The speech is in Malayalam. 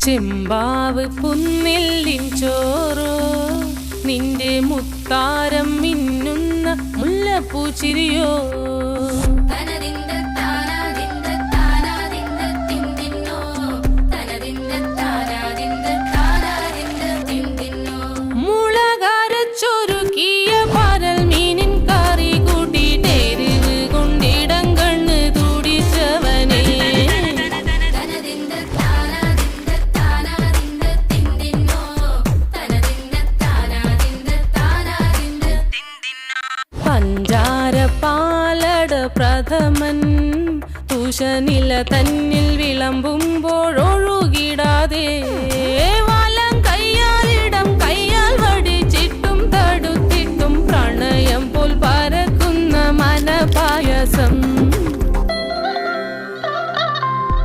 ചെമ്പാവ് പുന്നില്ലിൻ ചോറോ നിന്റെ മുത്താരം മിന്നുന്ന മുല്ലപ്പൂച്ചിരിയോ മുളകരച്ചൊരുക്കിയ പരൽ മീനിൻ കറി കൂട്ടിട്ടെരിവ് കൊണ്ടിടം കണ്ണ് തുടിച്ചവനേ പഞ്ചാര പാലട പ്രഥമൻ തുഷനില തന്നിൽ